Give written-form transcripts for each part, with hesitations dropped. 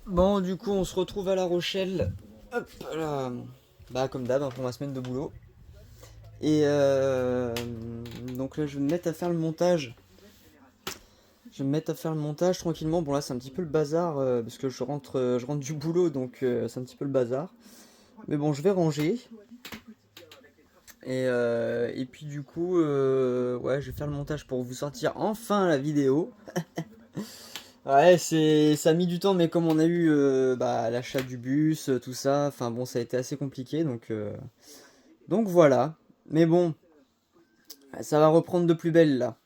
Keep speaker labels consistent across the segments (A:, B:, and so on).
A: Bon, du coup, on se retrouve à La Rochelle. Hop là. Bah, comme d'hab, hein, pour ma semaine de boulot. Et donc là, je vais me mettre à faire le montage. Je vais me mettre à faire le montage tranquillement. Bon, là, c'est un petit peu le bazar parce que je rentre du boulot, donc c'est un petit peu le bazar. Mais bon, je vais ranger. Et puis, du coup, ouais, je vais faire le montage pour vous sortir enfin la vidéo. Ouais, ça a mis du temps, mais comme on a eu bah, l'achat du bus, tout ça, enfin bon, ça a été assez compliqué, donc voilà. Mais bon, ça va reprendre de plus belle là.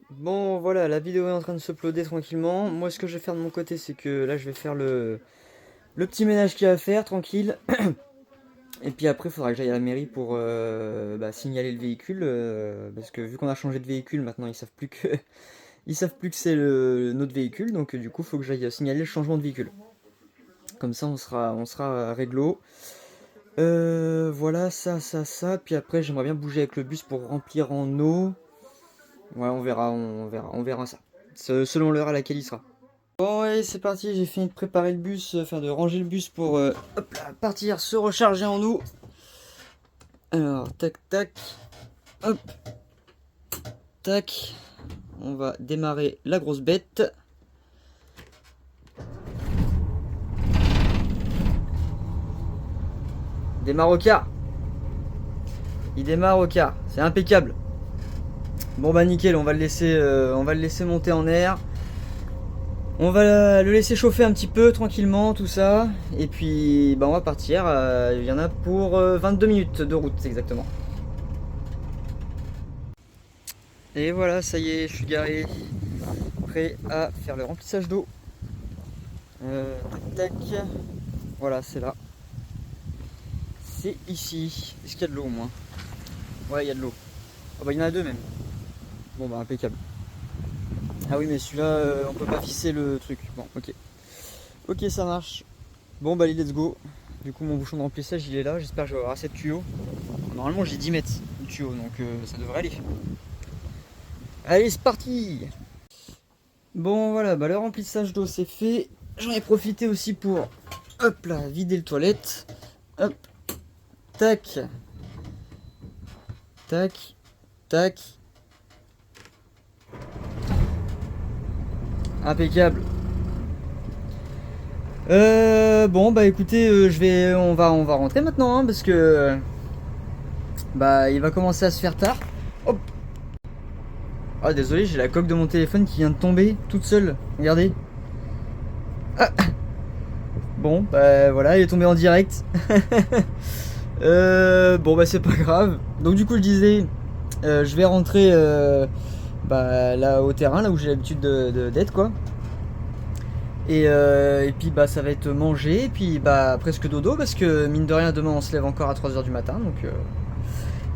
A: Bon, voilà, la vidéo est en train de s'uploader tranquillement. Moi, ce que je vais faire de mon côté, c'est que là, je vais faire le petit ménage qu'il y a à faire, tranquille. Et puis après, il faudra que j'aille à la mairie pour bah, signaler le véhicule, parce que vu qu'on a changé de véhicule, maintenant, ils savent plus que c'est notre véhicule, donc du coup, il faut que j'aille signaler le changement de véhicule. Comme ça, on sera réglo. Voilà, ça. Puis après, j'aimerais bien bouger avec le bus pour remplir en eau. Ouais, on verra ça. Selon l'heure à laquelle il sera. Bon, ouais, c'est parti. J'ai fini de préparer le bus, enfin de ranger le bus pour hop là, partir se recharger en eau. Alors, tac, tac, hop, tac. On va démarrer la grosse bête. Démarre au quart. Il démarre au quart. C'est impeccable. Bon bah nickel, on va le laisser monter en air. On va le laisser chauffer un petit peu tranquillement, tout ça. Et puis bah on va partir. Il y en a pour 22 minutes de route exactement. Et voilà, ça y est, je suis garé. Prêt à faire le remplissage d'eau. Tac, tac. Voilà, c'est là. C'est ici. Est-ce qu'il y a de l'eau au moins? Ouais, il y a de l'eau. Oh bah il y en a deux même. Bon bah impeccable. Ah oui mais celui-là on peut pas visser le truc. Bon ok. Ok ça marche. Bon bah allez let's go. Du coup mon bouchon de remplissage il est là. J'espère que je vais avoir assez de tuyaux. Normalement j'ai 10 mètres de tuyaux donc ça devrait aller. Allez c'est parti. Bon voilà bah le remplissage d'eau c'est fait. J'en ai profité aussi pour hop là vider le toilette. Hop. Tac. Tac. Tac. Impeccable. Bon bah écoutez, on va rentrer maintenant hein, parce que bah il va commencer à se faire tard. Hop. Ah désolé, j'ai la coque de mon téléphone qui vient de tomber toute seule. Regardez. Ah. Bon bah voilà, il est tombé en direct. Bon bah c'est pas grave. Donc du coup je disais, je vais rentrer bah, là au terrain, là où j'ai l'habitude d'être quoi. Et puis bah ça va être manger, et puis bah presque dodo parce que mine de rien demain on se lève encore à 3 heures du matin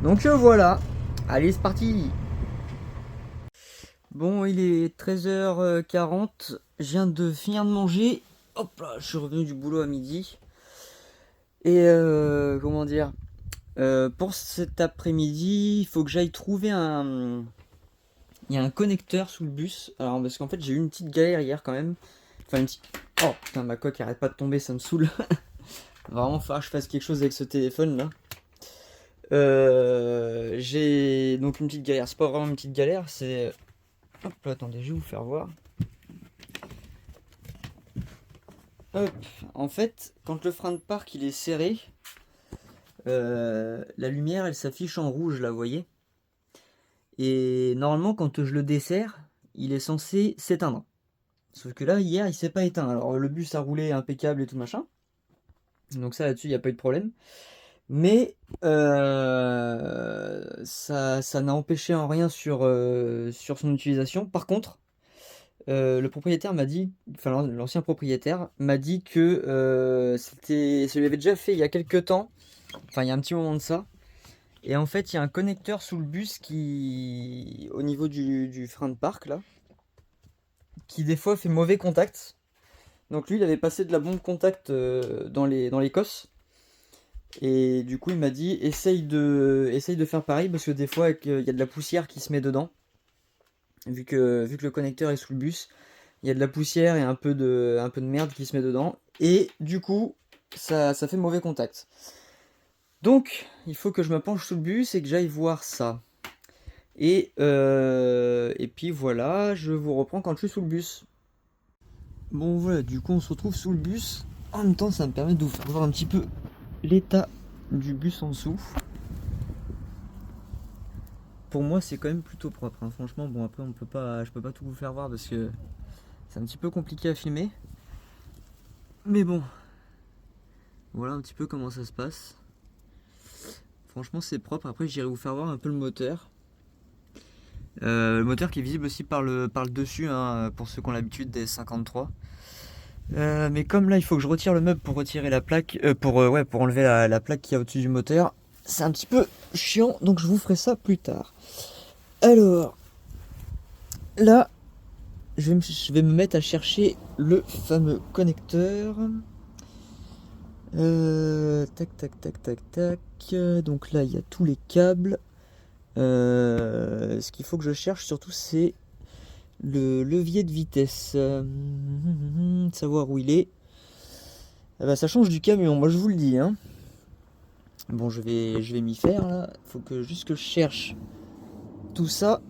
A: donc voilà. Allez c'est parti. Bon il est 13h40, je viens de finir de manger. Hop là, je suis revenu du boulot à midi. Et comment dire, pour cet après-midi, il faut que j'aille trouver un. Il y a un connecteur sous le bus. Alors parce qu'en fait j'ai eu une petite galère hier quand même. Enfin une petite. Oh putain ma coque arrête pas de tomber, ça me saoule. Vraiment falloir que je fasse quelque chose avec ce téléphone là. J'ai donc une petite galère. C'est pas vraiment une petite galère, c'est. Hop là, attendez, je vais vous faire voir. Hop. En fait, quand le frein de parc il est serré, la lumière elle s'affiche en rouge là, vous voyez. Et normalement, quand je le desserre, il est censé s'éteindre. Sauf que là, hier, il s'est pas éteint. Alors, le bus a roulé impeccable et tout machin. Donc ça, là-dessus, il n'y a pas eu de problème. Mais ça n'a empêché en rien sur son utilisation. Par contre, le propriétaire m'a dit, enfin l'ancien propriétaire m'a dit que ça lui avait déjà fait il y a quelques temps, enfin il y a un petit moment de ça. Et en fait, il y a un connecteur sous le bus qui, au niveau du frein de parc là, qui des fois fait mauvais contact. Donc lui, il avait passé de la bombe contact dans les cosses. Et du coup, il m'a dit, essaye de faire pareil parce que des fois, il y a de la poussière qui se met dedans. Vu que le connecteur est sous le bus, il il y a de la poussière et un peu de merde qui se met dedans. Et du coup, ça fait mauvais contact. Donc, il faut que je me penche sous le bus et que j'aille voir ça. Et puis voilà, je vous reprends quand je suis sous le bus. Bon voilà, du coup on se retrouve sous le bus. En même temps, ça me permet de vous faire voir un petit peu l'état du bus en dessous. Pour moi, c'est quand même plutôt propre, hein. Franchement, bon après je peux pas tout vous faire voir parce que c'est un petit peu compliqué à filmer. Mais bon, voilà un petit peu comment ça se passe. Franchement, c'est propre. Après, j'irai vous faire voir un peu le moteur. Le moteur qui est visible aussi par le dessus, hein, pour ceux qui ont l'habitude des 53. Mais comme là il faut que je retire le meuble pour retirer la plaque, pour enlever la plaque qui est au-dessus du moteur, c'est un petit peu chiant, donc je vous ferai ça plus tard. Alors, là, je vais me mettre à chercher le fameux connecteur. Tac, tac, tac, tac, tac. Donc là, il y a tous les câbles. Ce qu'il faut que je cherche surtout, c'est le levier de vitesse. Savoir où il est. Ah bah, ça change du camion, moi je vous le dis, hein. Bon, je vais m'y faire là. Faut que juste que je cherche tout ça.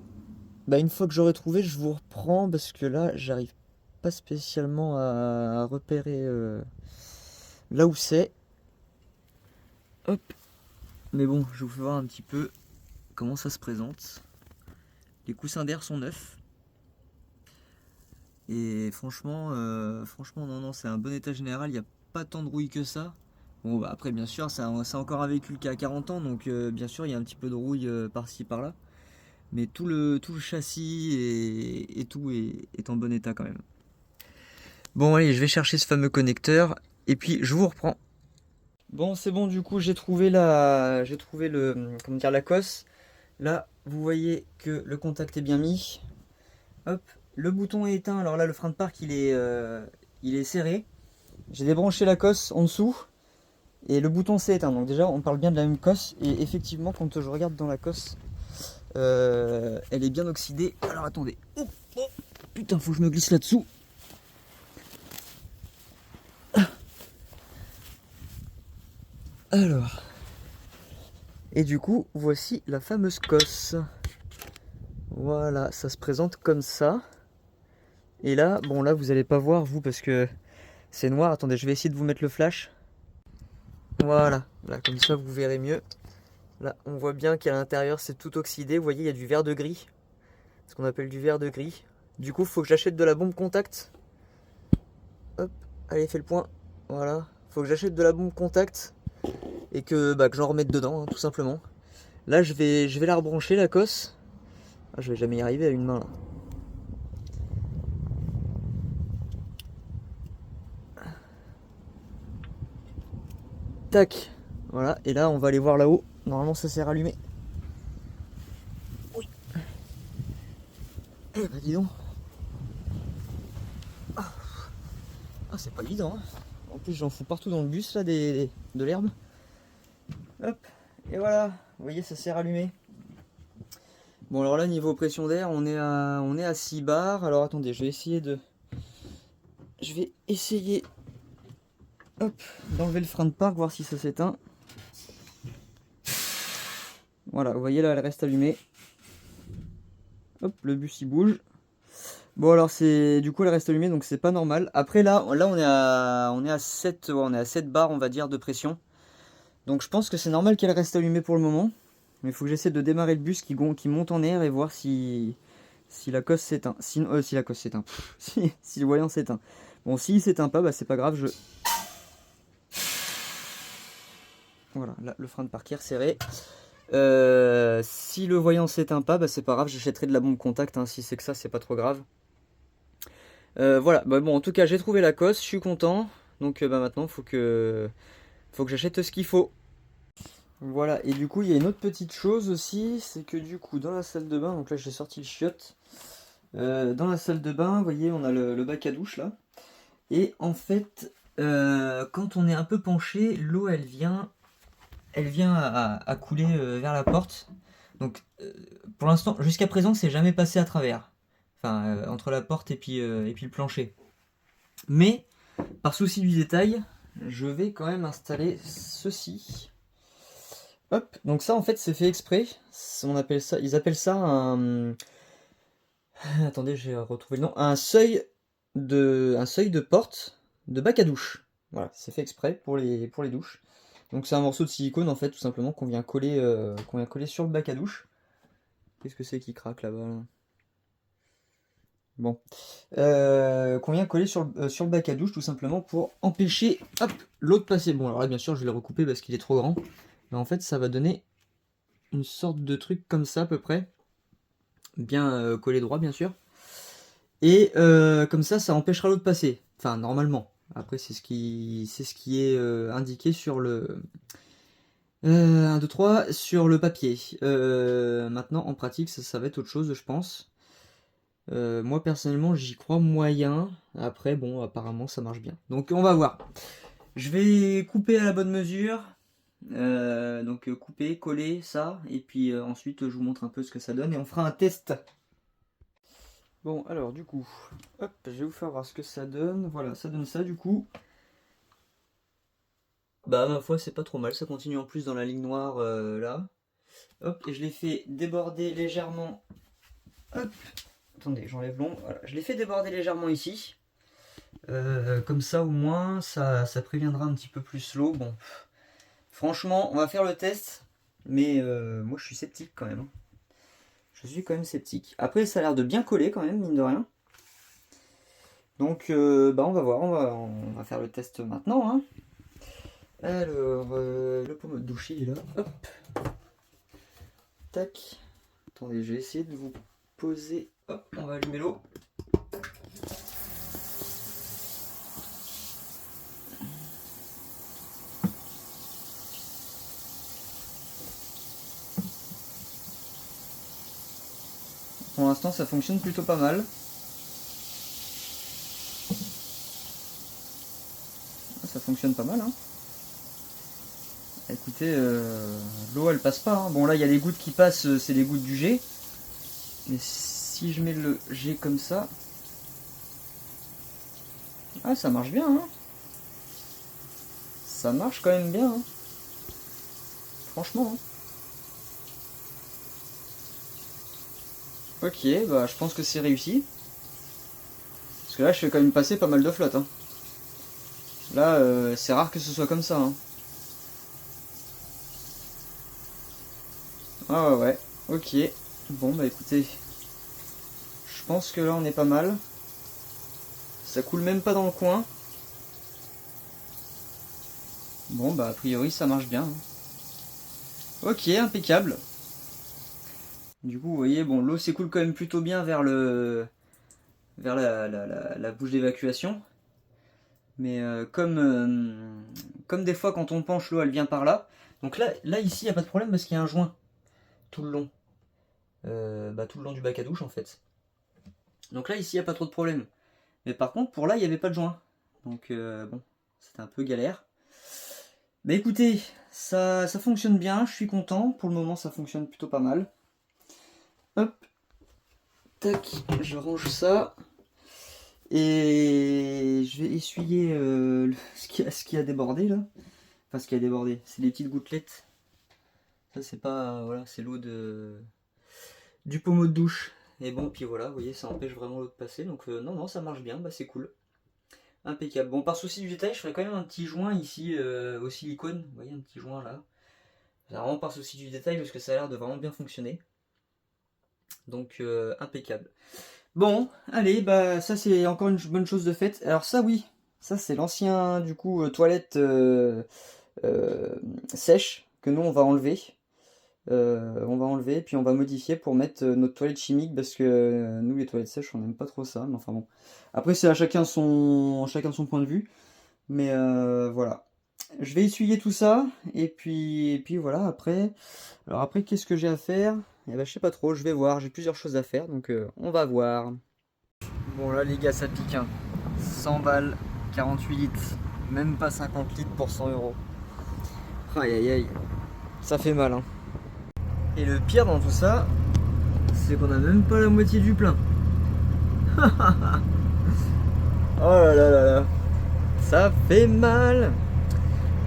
A: Bah, une fois que j'aurai trouvé, je vous reprends parce que là, j'arrive pas spécialement à repérer là où c'est. Hop. Mais bon, je vous fais voir un petit peu comment ça se présente. Les coussins d'air sont neufs. Et franchement, non, c'est un bon état général. Il n'y a pas tant de rouille que ça. Bon, bah, après, bien sûr, c'est encore un véhicule qui a 40 ans, donc bien sûr, il y a un petit peu de rouille par-ci par-là. Mais tout le châssis et tout est en bon état quand même. Bon, allez, je vais chercher ce fameux connecteur et puis je vous reprends. Bon, c'est bon, du coup, j'ai trouvé comment dire, la cosse. Là, vous voyez que le contact est bien mis. Hop, le bouton est éteint. Alors là, le frein de parc, il est serré. J'ai débranché la cosse en dessous et le bouton s'est éteint. Donc déjà, on parle bien de la même cosse. Et effectivement, quand je regarde dans la cosse, elle est bien oxydée. Alors attendez. Oh, oh, putain, faut que je me glisse là-dessous. Alors. Et du coup, voici la fameuse cosse. Voilà, ça se présente comme ça. Et là, bon là, vous allez pas voir, vous, parce que c'est noir. Attendez, je vais essayer de vous mettre le flash. Voilà, là, comme ça, vous verrez mieux. Là, on voit bien qu'à l'intérieur, c'est tout oxydé. Vous voyez, il y a du verre de gris. Ce qu'on appelle du verre de gris. Du coup, il faut que j'achète de la bombe contact. Hop, allez, fais le point. Voilà, faut que j'achète de la bombe contact. Et que j'en remette dedans, hein, tout simplement. Là, je vais la rebrancher, la cosse. Ah, je vais jamais y arriver à une main, là. Tac, voilà, et là, on va aller voir là-haut. Normalement, ça s'est rallumé. Oui. Eh bah, dis donc. Ah, c'est pas évident, hein. En plus, j'en fous partout dans le bus, là, de l'herbe. Hop, et voilà, vous voyez, ça s'est rallumé. Bon, alors là, niveau pression d'air, on est à 6 bars. Alors attendez, je vais essayer hop, d'enlever le frein de parc, voir si ça s'éteint. Voilà, vous voyez là, elle reste allumée. Hop, le bus il bouge. Bon, alors du coup elle reste allumée, donc c'est pas normal. Après là on est à 7, ouais, on est à 7 bars, on va dire, de pression. Donc je pense que c'est normal qu'elle reste allumée pour le moment. Mais il faut que j'essaie de démarrer le bus qui monte en air et voir si la cosse s'éteint. Si la cosse s'éteint. Si le voyant s'éteint. Bon, s'il s'éteint pas, c'est pas grave. Voilà, là, le frein de parc est resserré. Si le voyant s'éteint pas, c'est pas grave, j'achèterai de la bombe contact, hein. Si c'est que ça, c'est pas trop grave. Voilà, bon, en tout cas, j'ai trouvé la cosse, je suis content. Donc maintenant, faut que j'achète ce qu'il faut. Voilà, et du coup, il y a une autre petite chose aussi, c'est que du coup, dans la salle de bain, donc là, j'ai sorti le chiotte. Dans la salle de bain, vous voyez, on a le bac à douche là. Et en fait, quand on est un peu penché, l'eau, elle vient à couler vers la porte. Donc, pour l'instant, jusqu'à présent, c'est jamais passé à travers. Enfin, entre la porte et puis le plancher. Mais, par souci du détail, je vais quand même installer ceci. Hop, donc ça en fait c'est fait exprès. Ils appellent ça un... Attendez, j'ai retrouvé le nom. Un seuil de porte de bac à douche. Voilà, c'est fait exprès pour les douches. Donc c'est un morceau de silicone en fait, tout simplement, qu'on vient coller sur le bac à douche. Qu'est-ce que c'est qui craque là-bas là? Bon. Qu'on vient coller sur le bac à douche, tout simplement, pour empêcher, hop, l'eau de passer. Bon, alors là, bien sûr, je vais le recouper parce qu'il est trop grand. Mais en fait, ça va donner une sorte de truc comme ça, à peu près. Bien collé droit, bien sûr. Et comme ça empêchera l'eau de passer. Enfin, normalement. Après, c'est ce qui est indiqué sur le... 1, 2, 3, sur le papier. Maintenant, en pratique, ça va être autre chose, je pense. Moi, personnellement, j'y crois moyen. Après, bon, apparemment, ça marche bien. Donc, on va voir. Je vais couper à la bonne mesure. Donc, couper, coller ça. Et puis, ensuite, je vous montre un peu ce que ça donne. Et on fera un test. Bon, alors, du coup, hop, je vais vous faire voir ce que ça donne. Voilà, ça donne ça, du coup. Bah, ma foi, c'est pas trop mal. Ça continue en plus dans la ligne noire, là. Hop, et je l'ai fait déborder légèrement. Hop. Attendez, j'enlève l'ombre. Voilà. Je l'ai fait déborder légèrement ici. Comme ça, au moins, ça préviendra un petit peu plus l'eau. Bon, franchement, on va faire le test. Mais moi, je suis sceptique quand même. Je suis quand même sceptique. Après, ça a l'air de bien coller quand même, mine de rien. Donc, bah, on va voir. On va faire le test maintenant. Hein. Alors, le pommeau de douche, il est là. Hop. Tac. Attendez, je vais essayer de vous poser. Hop, on va allumer l'eau. Pour l'instant, ça fonctionne plutôt pas mal. Ça fonctionne pas mal. Hein. Écoutez, l'eau elle passe pas. Hein. Bon, là il y a des gouttes qui passent, c'est les gouttes du jet. Mais si je mets le jet comme ça. Ah, ça marche bien. Hein. Ça marche quand même bien. Hein. Franchement. Hein. Ok, bah je pense que c'est réussi. Parce que là je fais quand même passer pas mal de flotte. Hein. Là c'est rare que ce soit comme ça. Hein. Ah ouais, ok. Bon bah écoutez. Je pense que là on est pas mal. Ça coule même pas dans le coin. Bon bah a priori ça marche bien. Hein. Ok, impeccable. Du coup, vous voyez, bon, l'eau s'écoule quand même plutôt bien vers la bouche d'évacuation. Mais comme des fois quand on penche, l'eau elle vient par là. Donc là ici, il n'y a pas de problème parce qu'il y a un joint tout le long. Tout le long du bac à douche en fait. Donc là ici, il n'y a pas trop de problème. Mais par contre, pour là, il n'y avait pas de joint. Donc bon, c'était un peu galère. Mais écoutez, ça fonctionne bien, je suis content. Pour le moment, ça fonctionne plutôt pas mal. Hop, tac, je range ça. Et je vais essuyer ce qui a débordé là. Enfin, ce qui a débordé, c'est des petites gouttelettes. Ça, c'est pas. Voilà, c'est l'eau du pommeau de douche. Et bon, puis voilà, vous voyez, ça empêche vraiment l'eau de passer. Donc, non, ça marche bien, bah c'est cool. Impeccable. Bon, par souci du détail, je ferai quand même un petit joint ici au silicone. Vous voyez, un petit joint là. C'est vraiment par souci du détail parce que ça a l'air de vraiment bien fonctionner. Donc, impeccable. Bon, allez, bah ça c'est encore une bonne chose de faite. Alors ça oui, ça c'est l'ancien du coup toilette sèche que nous on va enlever. On va enlever puis on va modifier pour mettre notre toilette chimique parce que nous les toilettes sèches on n'aime pas trop ça. Mais enfin bon, après c'est à chacun son point de vue. Mais voilà. Je vais essuyer tout ça et puis voilà après. Alors après qu'est-ce que j'ai à faire? Eh ben, je sais pas trop, je vais voir, j'ai plusieurs choses à faire donc on va voir. Bon là les gars ça pique hein. 100 balles, 48 litres, même pas 50 litres pour 100 euros. Aïe aïe aïe, ça fait mal hein. Et le pire dans tout ça, c'est qu'on a même pas la moitié du plein. Oh là là là là. Ça fait mal.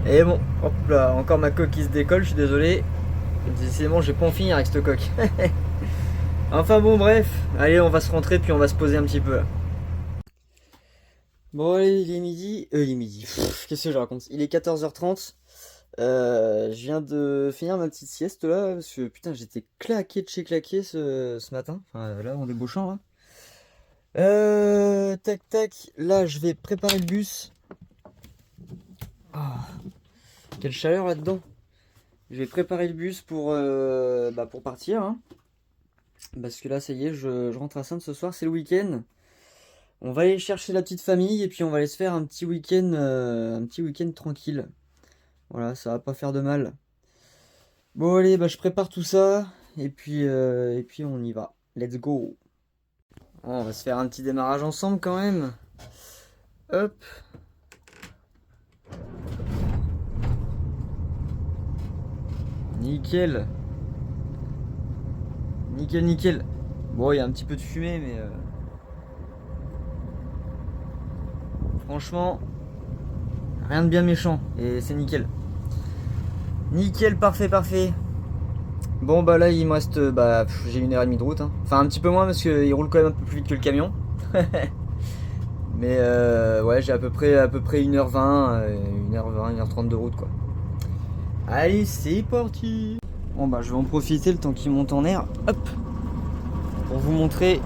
A: Et bon, hop là, encore ma coque qui se décolle, je suis désolé. Décidément, j'ai pas en finir avec cette coque. Enfin bon, bref. Allez, on va se rentrer puis on va se poser un petit peu là. Bon, allez, il est midi. Il est midi. Qu'est-ce que je raconte? Il est 14h30. Je viens de finir ma petite sieste là. Parce que putain, j'étais claqué de chez claqué ce matin. Enfin, là, en débouchant là. Tac tac. Là, je vais préparer le bus. Ah, quelle chaleur là-dedans. Je vais préparer le bus pour partir. Hein. Parce que là, ça y est, je rentre à Saintes ce soir, c'est le week-end. On va aller chercher la petite famille et puis on va aller se faire un petit week-end tranquille. Voilà, ça va pas faire de mal. Bon, allez, bah, je prépare tout ça et puis on y va. Let's go. Bon, on va se faire un petit démarrage ensemble quand même. Hop. Nickel. Nickel, nickel. Bon, il y a un petit peu de fumée, mais franchement, rien de bien méchant. Et c'est nickel. Nickel, parfait, parfait. Bon, bah là, il me reste. J'ai 1h30 de route. Hein. Enfin, un petit peu moins parce qu'il roule quand même un peu plus vite que le camion. Mais ouais, j'ai à peu près 1h20, 1h20, 1h30 de route, quoi. Allez, c'est parti. Bon, bah, je vais en profiter le temps qu'il monte en air. Hop. Pour vous montrer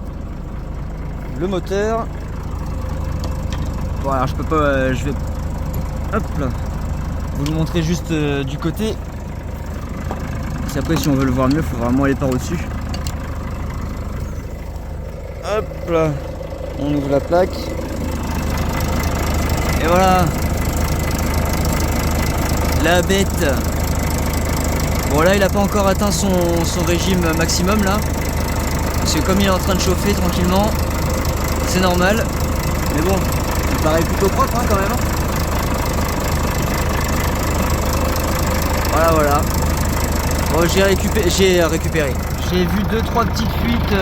A: le moteur. Bon, alors je peux pas. Je vais. Hop là. Vous le montrer juste du côté. Et après, si on veut le voir mieux, il faut vraiment aller par au-dessus. Hop là. On ouvre la plaque. Et voilà. La bête. Bon, là, il n'a pas encore atteint son régime maximum là. Parce que comme il est en train de chauffer tranquillement, c'est normal. Mais bon, il paraît plutôt propre hein, quand même. Voilà, voilà. Bon, j'ai récupéré. J'ai vu 2-3 petites fuites,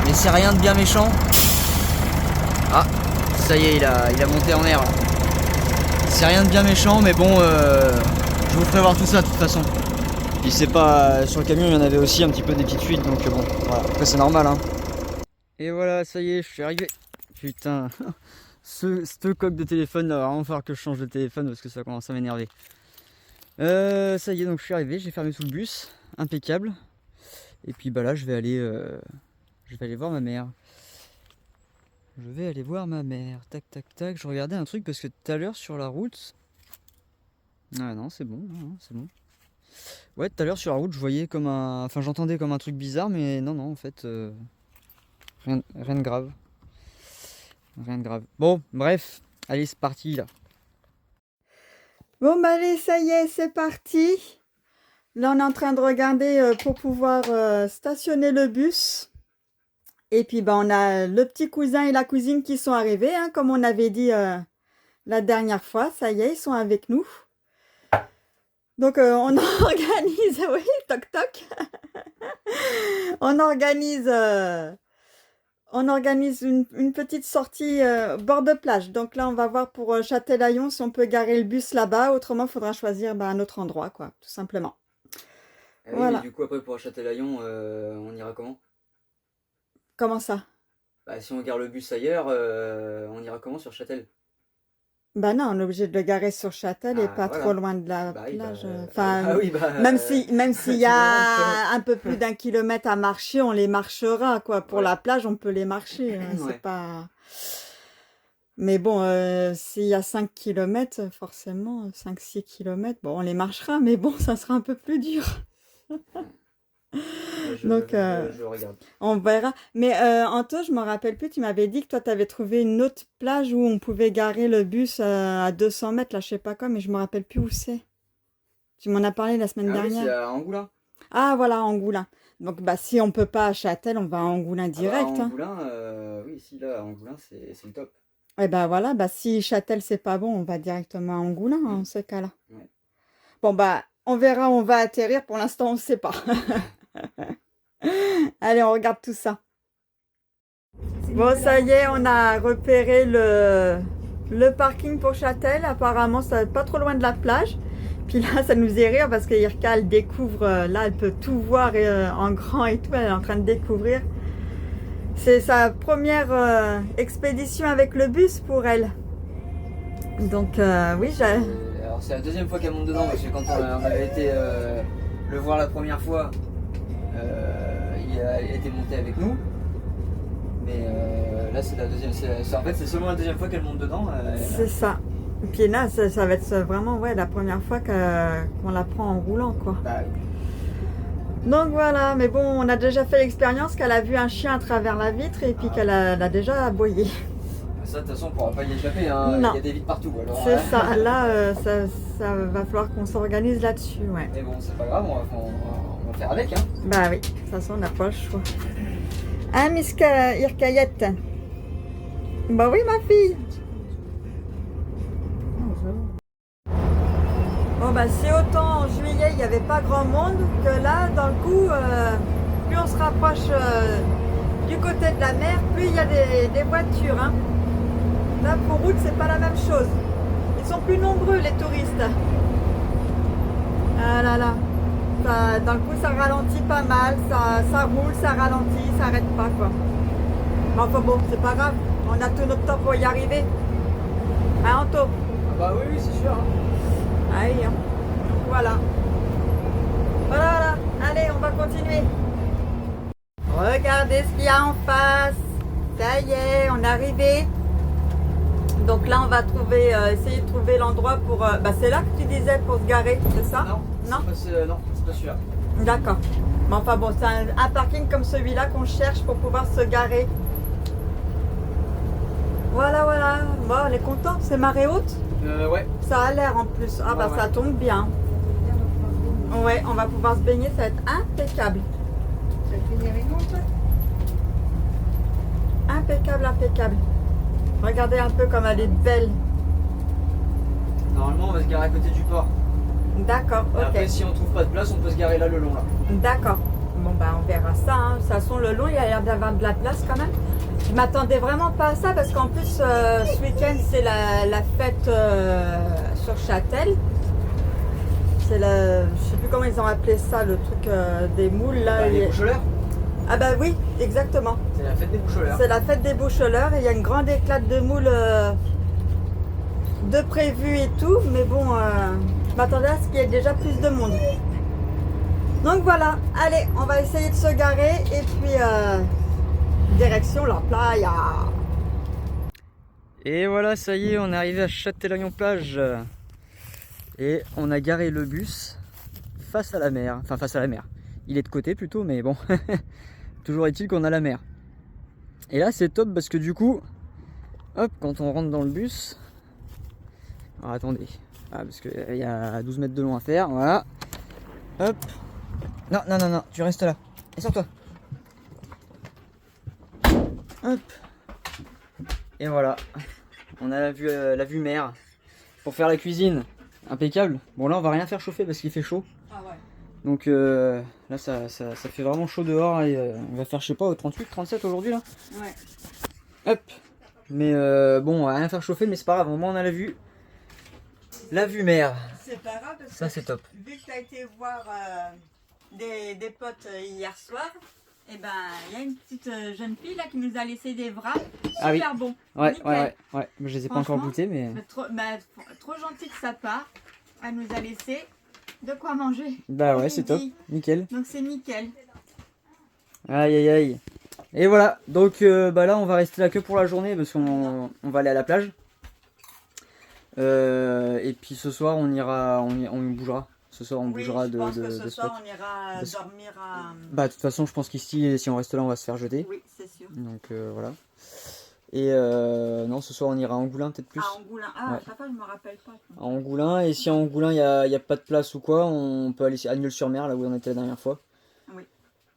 A: mais c'est rien de bien méchant. Ah, ça y est, il a monté en air. C'est rien de bien méchant, mais bon, je vous ferai voir tout ça de toute façon. Puis c'est pas sur le camion, il y en avait aussi un petit peu des petites fuites, donc bon, voilà. Après c'est normal. Hein. Et voilà, ça y est, je suis arrivé. Putain, ce coque de téléphone, là, va vraiment falloir que je change de téléphone parce que ça commence à m'énerver. Ça y est, donc je suis arrivé, j'ai fermé tout le bus, impeccable. Et puis bah là, je vais aller voir ma mère. Je vais aller voir ma mère. Tac, tac, tac. Je regardais un truc parce que tout à l'heure sur la route. Ah non, c'est bon, c'est bon. Ouais, tout à l'heure sur la route, je voyais comme un. Enfin, j'entendais comme un truc bizarre, mais non, en fait, rien de grave. Rien de grave. Bon, bref, allez, c'est parti là.
B: Bon, bah allez, ça y est, c'est parti. Là, on est en train de regarder pour pouvoir stationner le bus. Et puis, bah, on a le petit cousin et la cousine qui sont arrivés, hein, comme on avait dit la dernière fois. Ça y est, ils sont avec nous. Donc, on organise... Oui, toc toc. On organise une petite sortie bord de plage. Donc là, on va voir pour Châtelaillon si on peut garer le bus là-bas. Autrement, il faudra choisir un autre endroit, quoi, tout simplement.
A: Ah oui,
B: Voilà.
A: mais du coup, après, pour Châtelaillon, on ira comment?
B: Comment ça?
A: Bah, si on gare le bus ailleurs, on ira comment sur Châtel?
B: Bah non, on est obligé de le garer sur Châtel et
A: Ah,
B: pas
A: voilà.
B: trop loin de la
A: Bah oui,
B: plage.
A: ah oui,
B: même s'il y
A: tu
B: a un peu plus d'1 kilomètre à marcher, on les marchera, quoi. Pour
A: Ouais.
B: la plage, on peut les marcher.
A: Ouais.
B: C'est pas... Mais bon, s'il y a 5 kilomètres, forcément, 5-6 kilomètres, bon, on les marchera, mais bon, ça sera un peu plus dur. Donc,
A: je regarde.
B: on verra. Mais Anto, je me rappelle plus, tu m'avais dit que toi, tu avais trouvé une autre plage où on pouvait garer le bus à 200 mètres, là, je sais pas quoi, mais je me rappelle plus où c'est. Tu m'en as parlé la semaine
A: Ah oui,
B: dernière.
A: c'est à Angoulin.
B: Ah, voilà, Angoulin. Donc, bah, si on peut pas à Châtel, on va à Angoulin direct.
A: Ah bah,
B: Hein.
A: Angoulin, oui, si, là, Angoulin, c'est le top.
B: Et bah voilà, bah si Châtel c'est pas bon, on va directement à Angoulin en ce cas-là.
A: Ouais.
B: Bon bah on verra, on va atterrir, pour l'instant on ne sait pas. Allez, on regarde tout ça. Bon, ça y est, on a repéré le parking pour Châtel. Apparemment, ça n'est pas trop loin de la plage. Puis là, ça nous est rire parce que Irka, elle découvre, là, elle peut tout voir en grand et tout. Elle est en train de découvrir. C'est sa première expédition avec le bus pour elle. Donc, oui,
A: Alors, c'est la deuxième fois qu'elle monte dedans parce que quand on avait été le voir la première fois, il était monté avec nous. Mais là, c'est la deuxième. En fait, c'est seulement la deuxième fois qu'elle monte dedans.
B: c'est ça. Et puis là, ça va être vraiment ouais, la première fois qu'on la prend en roulant, quoi.
A: Bah,
B: Donc voilà, mais bon, on a déjà fait l'expérience qu'elle a vu un chien à travers la vitre et puis qu'elle a déjà aboyé.
A: ça, de toute façon, on ne pourra pas y échapper. Hein.
B: Non.
A: Il y a des vitres partout.
B: C'est ça. Là, ça va falloir qu'on s'organise là-dessus, ouais.
A: Mais bon, c'est pas grave, on va faire avec. Hein.
B: Bah oui, de toute façon, on n'a pas le choix. Hein, Miss Irkayette? Bah oui, ma fille. Bon bah si autant en juillet il n'y avait pas grand monde que là d'un coup plus on se rapproche du côté de la mer, plus il y a des voitures. Hein. Là pour route c'est pas la même chose. Ils sont plus nombreux les touristes. Ah là là. D'un coup ça ralentit pas mal, ça roule, ça ralentit, ça arrête pas quoi. Mais enfin bon, c'est pas grave, on a tout notre temps pour y arriver. Hein Anto?
A: Ah bah oui, c'est sûr. Hein.
B: Aïe, hein. Donc voilà. Voilà. Allez, on va continuer. Regardez ce qu'il y a en face. Ça y est, on est arrivé. Donc là, on va trouver, essayer de trouver l'endroit pour... bah, c'est là que tu disais pour se garer, c'est ça?
A: Non, c'est pas celui-là.
B: D'accord. Mais enfin bon, c'est un parking comme celui-là qu'on cherche pour pouvoir se garer. Voilà. Bon, on est content. C'est marée haute?
A: Ouais.
B: Ça a l'air en plus. Ah bah
A: ouais.
B: ça tombe bien. Ouais, on va pouvoir se baigner, ça va être impeccable. Impeccable. Regardez un peu comme elle est belle.
A: Normalement, on va se garer à côté du port.
B: D'accord,
A: Et
B: ok.
A: après, si on trouve pas de place, on peut se garer là le long là.
B: D'accord. Bon bah on verra ça. Hein. De toute façon, le long, il a l'air d'avoir de la place quand même. Je m'attendais vraiment pas à ça parce qu'en plus, ce week-end, c'est la fête sur Châtel. C'est je sais plus comment ils ont appelé ça, le truc des moules là.
A: Bah, les boucheleurs.
B: Ah bah oui, exactement.
A: C'est la fête des boucheleurs.
B: C'est la fête des boucheleurs et il y a une grande éclate de moules de prévu et tout. Mais bon, je m'attendais à ce qu'il y ait déjà plus de monde. Donc voilà, allez, on va essayer de se garer et puis direction la playa.
A: Et voilà, ça y est, on est arrivé à Châtellagnon-Plage. Et on a garé le bus face à la mer. Enfin, face à la mer. Il est de côté plutôt, mais bon. Toujours est-il qu'on a la mer. Et là, c'est top parce que du coup, hop, quand on rentre dans le bus... Alors attendez. Ah, parce qu'il y a 12 mètres de long à faire, voilà. Hop. Non, tu restes là. Et sors-toi. Hop. Et voilà. On a la vue mer. Pour faire la cuisine, impeccable. Bon là on va rien faire chauffer parce qu'il fait chaud.
B: Ah ouais.
A: Donc là ça fait vraiment chaud dehors. Et, on va faire je sais pas au 38, 37 aujourd'hui là.
B: Ouais.
A: Hop. Mais bon on va rien faire chauffer mais c'est pas grave. Au moins on a la vue. La vue mer.
B: C'est pas grave parce
A: Ça
B: que
A: c'est top.
B: vu que tu as été voir des potes hier soir, et ben il y a une petite jeune fille là qui nous a laissé des wraps
A: Ah oui.
B: super bons.
A: Ouais.
B: Nickel.
A: Je les ai pas encore
B: Franchement,
A: goûtés mais...
B: trop gentil de sa part. Elle nous a laissé de quoi manger.
A: Bah ouais c'est top. Nickel.
B: Donc c'est nickel.
A: Aïe. Et voilà. Donc bah là on va rester là que pour la journée parce qu'on va aller à la plage. Et puis ce soir on bougera. Ce soir on bougera
B: je pense que ce
A: de
B: soir
A: spot.
B: on ira dormir à...
A: Bah de toute façon je pense qu'ici si on reste là on va se faire jeter.
B: Oui, c'est sûr.
A: Donc voilà. Et non ce soir on ira à Angoulin peut-être plus.
B: À Angoulin. Ah,
A: Ouais.
B: papa, je me rappelle pas.
A: À Angoulin et si à Angoulin il y a pas de place ou quoi, on peut aller à Nieul-sur-Mer là où on était la dernière fois.
B: Oui.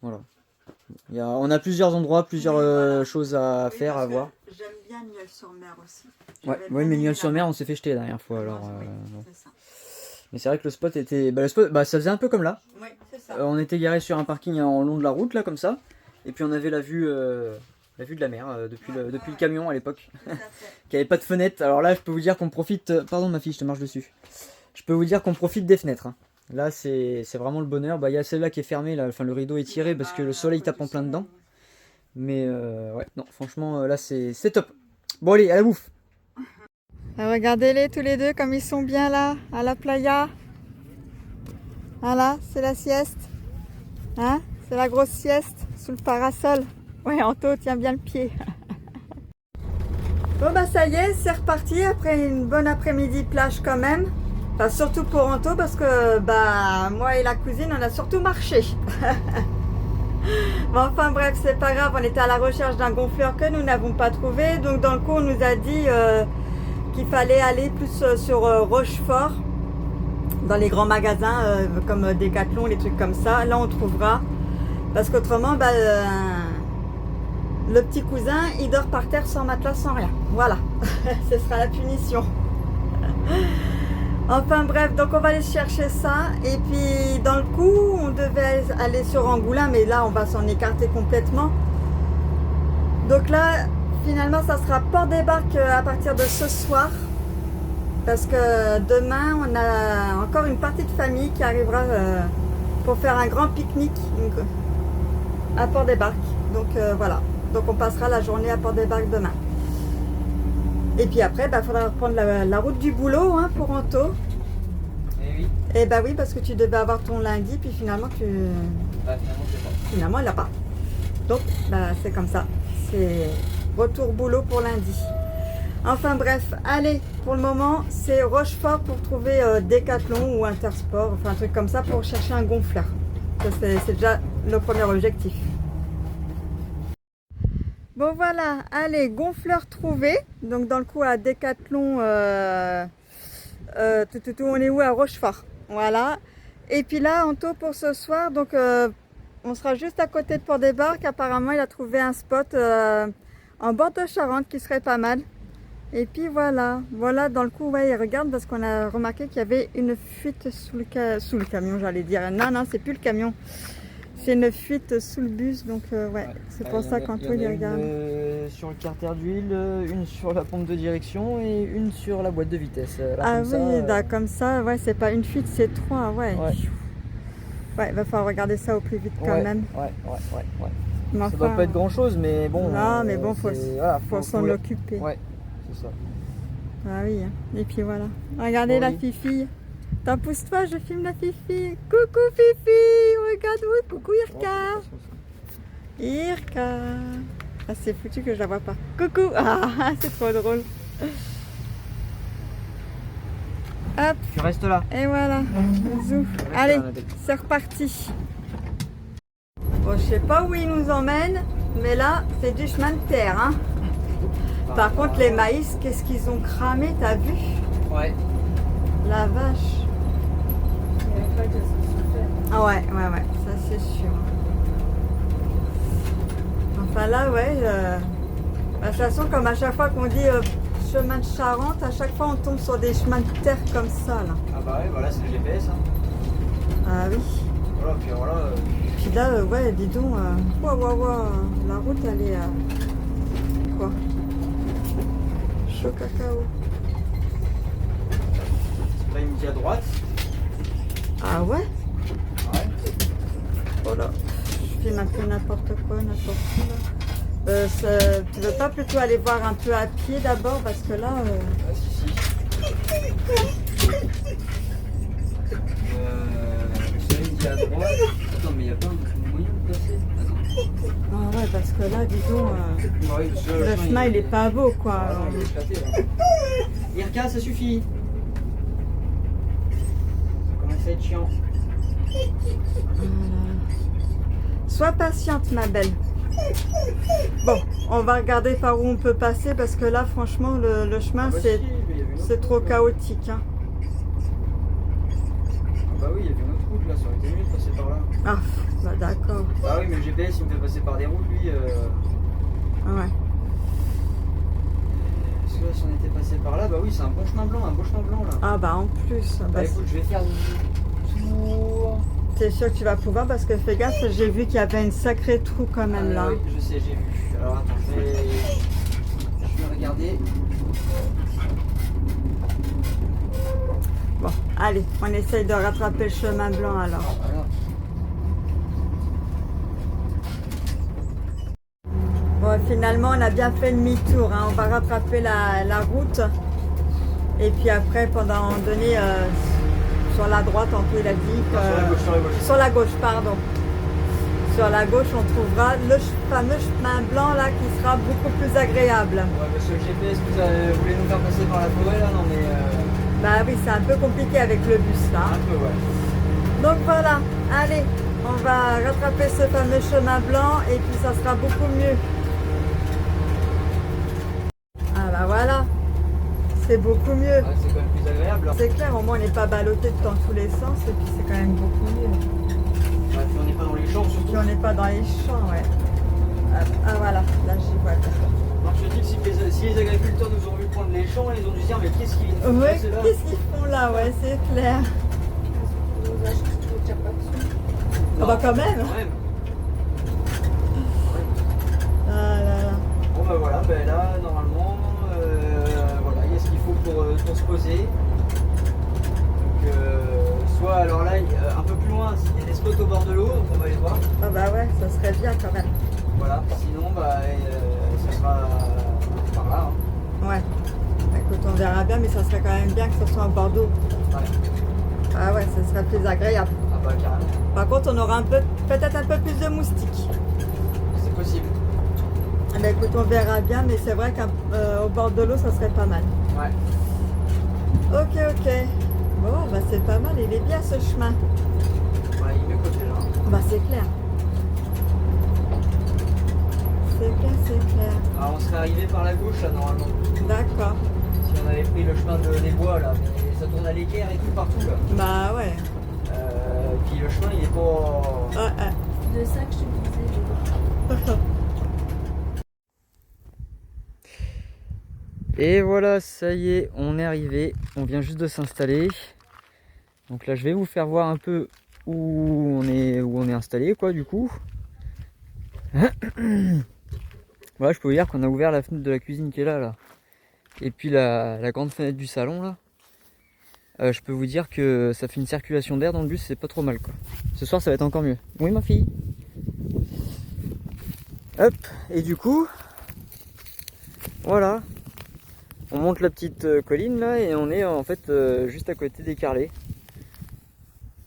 A: Voilà. On a plusieurs endroits, plusieurs
B: voilà.
A: choses à
B: Oui,
A: faire, à
B: parce que
A: voir.
B: J'aime bien Nieul-sur-Mer aussi.
A: Ouais,
B: J'avais
A: mais
B: bien aimé
A: Nieul-sur-Mer
B: là-bas.
A: on s'est fait jeter la dernière fois alors.
B: Oui,
A: bon.
B: c'est ça.
A: Mais c'est vrai que le spot était. Bah, le spot, ça faisait un peu comme là.
B: Oui, c'est ça.
A: On était garé sur un parking en long de la route là comme ça. Et puis on avait la vue la vue de la mer depuis le camion à l'époque, qui avait pas de fenêtre. Alors là, je peux vous dire qu'on profite. Pardon, ma fille, je te marche dessus. Je peux vous dire qu'on profite des fenêtres. Hein. Là, c'est vraiment le bonheur. Bah, il y a celle-là qui est fermée, là. Enfin, le rideau est tiré parce que le soleil tape en plein dedans. Mais ouais, non, franchement, là, c'est top. Bon, allez, à la bouffe.
B: Regardez-les tous les deux comme ils sont bien là, à la playa. Voilà, c'est la sieste. Hein? C'est la grosse sieste sous le parasol. Ouais, Anto, tiens bien le pied. Bon bah ça y est, c'est reparti après une bonne après-midi plage quand même. Enfin, surtout pour Anto parce que bah moi et la cousine on a surtout marché. Bon enfin bref, c'est pas grave, on était à la recherche d'un gonfleur que nous n'avons pas trouvé. Donc dans le coup on nous a dit qu'il fallait aller plus sur Rochefort. Dans les grands magasins comme Decathlon, les trucs comme ça, là on trouvera. Parce qu'autrement, bah, le petit cousin, il dort par terre sans matelas, sans rien. Voilà, ce sera la punition. Enfin bref, donc on va aller chercher ça. Et puis dans le coup, on devait aller sur Angoulins, mais là on va s'en écarter complètement. Donc là, finalement, ça sera port des barques à partir de ce soir. Parce que demain, on a encore une partie de famille qui arrivera pour faire un grand pique-nique à Port des Barques. Donc voilà, donc on passera la journée à Port des Barques demain. Et puis après, il faudra reprendre la route du boulot hein, pour Anto.
A: Eh oui.
B: Et bah oui, parce que tu devais avoir ton lundi, puis finalement, finalement, il l'a pas. Donc, bah, c'est comme ça. C'est retour boulot pour lundi. Enfin bref, allez, pour le moment, c'est Rochefort pour trouver Decathlon ou Intersport, enfin un truc comme ça pour chercher un gonfleur. C'est déjà le premier objectif. Bon voilà, allez, gonfleur trouvé. Donc dans le coup à Decathlon, on est où? À Rochefort. Voilà. Et puis là, Anto pour ce soir, donc on sera juste à côté de Port des Barques. Apparemment, il a trouvé un spot en bord de Charente qui serait pas mal. Et puis voilà, dans le coup, ouais, il regarde parce qu'on a remarqué qu'il y avait une fuite sous le camion, j'allais dire. Non, c'est plus le camion. C'est une fuite sous le bus, donc ouais, c'est pour ça qu'Anto il regarde.
A: Sur le carter d'huile, une sur la pompe de direction et une sur la boîte de vitesse. Là,
B: ah oui, comme ça, ouais, c'est pas une fuite, c'est 3, ouais. Ouais, il va falloir regarder ça au plus vite quand même.
A: Ouais.
B: Mais
A: ça
B: enfin,
A: doit pas être grand chose, mais bon.
B: Non, mais bon, faut s'en occuper.
A: Ouais, c'est ça.
B: Ah oui, et puis voilà. Regardez la fifille. T'en pousse-toi, je filme la fifi. Coucou Fifi, regarde-moi, coucou Irka. Irka. Ah, c'est foutu que je la vois pas. Coucou. Ah, c'est trop drôle. Hop.
A: Tu restes là.
B: Et voilà. Zou. Allez, c'est reparti. Bon, je sais pas où il nous emmène, mais là, c'est du chemin de terre. Hein. Par contre, les maïs, qu'est-ce qu'ils ont cramé, t'as vu?
A: Ouais.
B: La vache. Ah ouais, ça c'est sûr. Enfin là, ouais. De toute façon, comme à chaque fois qu'on dit chemin de Charente, à chaque fois on tombe sur des chemins de terre comme ça là.
A: Ah bah ouais, voilà, c'est le GPS. Hein.
B: Ah oui.
A: Voilà, puis voilà.
B: Puis là, ouais, dis donc, la route elle est quoi? Chaud cacao.
A: Là, il me dit à droite.
B: Ah ouais?
A: Ouais.
B: Oh là, je fais un peu n'importe quoi, n'importe où là. Tu veux pas plutôt aller voir un peu à pied d'abord parce que là...
A: Ah si. Ça, il me dit à droite. Attends, mais il n'y a pas un moyen de passer. Attends.
B: Ah ouais, parce que là, disons, le chemin il est pas beau quoi.
A: Ah non, il est éclaté, là. Irka, ça suffit. Ça commence à être chiant.
B: Sois patiente ma belle. Bon, on va regarder par où on peut passer parce que là franchement le chemin c'est trop chaotique. Hein.
A: Ah bah oui, il y avait une autre route là, ça aurait été mieux de passer par là.
B: Ah, bah d'accord.
A: Bah oui, mais le GPS il me fait passer par des routes lui.
B: Ah ouais.
A: Parce que là, si on était passé par là, bah oui, c'est un beau chemin blanc là.
B: Ah bah en plus.
A: Bah écoute, je vais faire le tour.
B: t'es sûr que tu vas pouvoir parce que fais gaffe, j'ai vu qu'il y avait une sacrée trou quand même là.
A: Oui, je sais, j'ai vu. Alors attends, je vais regarder.
B: Bon, allez, on essaye de rattraper le chemin blanc alors.
A: Voilà.
B: Bon, finalement, on a bien fait demi-tour. Hein. On va rattraper la route. Et puis après, pendant un moment donné, sur la droite, en tout, il a dit que...
A: Sur la gauche, sur la gauche.
B: Sur la gauche, pardon. Sur la gauche, on trouvera le fameux chemin blanc là qui sera beaucoup plus agréable.
A: Ouais, parce que le GPS, vous voulez nous faire passer par la forêt là? Non, mais.
B: Bah oui, c'est un peu compliqué avec le bus là.
A: Un peu, ouais.
B: Donc voilà, allez, on va rattraper ce fameux chemin blanc et puis ça sera beaucoup mieux. Ah bah voilà, c'est beaucoup mieux.
A: Ouais, c'est quand même plus agréable. Hein.
B: C'est clair, au moins on n'est pas ballotté dans tous les sens et puis c'est quand même beaucoup mieux.
A: Ouais, puis on n'est pas dans les champs surtout.
B: Puis on n'est pas dans les champs, ouais. Ah voilà, là j'y vois.
A: Donc je dis que si les agriculteurs nous ont vu prendre les champs, ils ont dû se dire mais qu'est-ce qu'ils font
B: Ouais,
A: là?
B: qu'est-ce qu'ils font là, ouais, c'est clair. Ah bah quand même.
A: Quand même.
B: Ah là là.
A: Bon bah voilà, ben là normalement, voilà, il y a ce qu'il faut pour se poser. Donc soit alors là, un peu plus loin, il y a des spots au bord de l'eau, donc on va aller voir.
B: Ah bah ouais, ça serait bien quand même.
A: Voilà, sinon bah ça sera par là. Hein.
B: Ouais. Écoute, on verra bien, mais ça serait quand même bien que ce soit en bord d'eau.
A: Ouais.
B: Ah ouais, ça serait plus agréable.
A: Ah bah carrément.
B: Par contre, on aura peut-être un peu plus de moustiques.
A: C'est possible.
B: Ah bah écoute, on verra bien, mais c'est vrai qu'au bord de l'eau, ça serait pas mal.
A: Ouais.
B: Ok. Bon, bah c'est pas mal, il est bien ce chemin.
A: Ouais, il est mieux côté là.
B: Bah c'est clair. C'est clair.
A: Alors on serait arrivé par la gauche là normalement.
B: D'accord.
A: Si on avait pris le chemin des bois là, mais ça tourne à l'équerre et tout partout là.
B: Bah ouais.
A: Puis le chemin il est pas.
B: Ouais.
C: De ça que je te disais.
A: Et voilà, ça y est, on est arrivé. On vient juste de s'installer. Donc là je vais vous faire voir un peu où on est installé quoi du coup. Voilà, je peux vous dire qu'on a ouvert la fenêtre de la cuisine qui est là. Et puis la grande fenêtre du salon là. Je peux vous dire que ça fait une circulation d'air dans le bus, c'est pas trop mal quoi. Ce soir ça va être encore mieux. Oui ma fille. Hop, et du coup, voilà. On monte la petite colline là et on est en fait juste à côté des Carlets.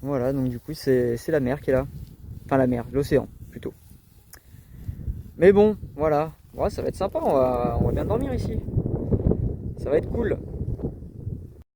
A: Voilà, donc du coup c'est la mer qui est là. Enfin la mer, l'océan plutôt. Mais bon, voilà. Ouais, ça va être sympa, on va bien dormir ici. Ça va être cool.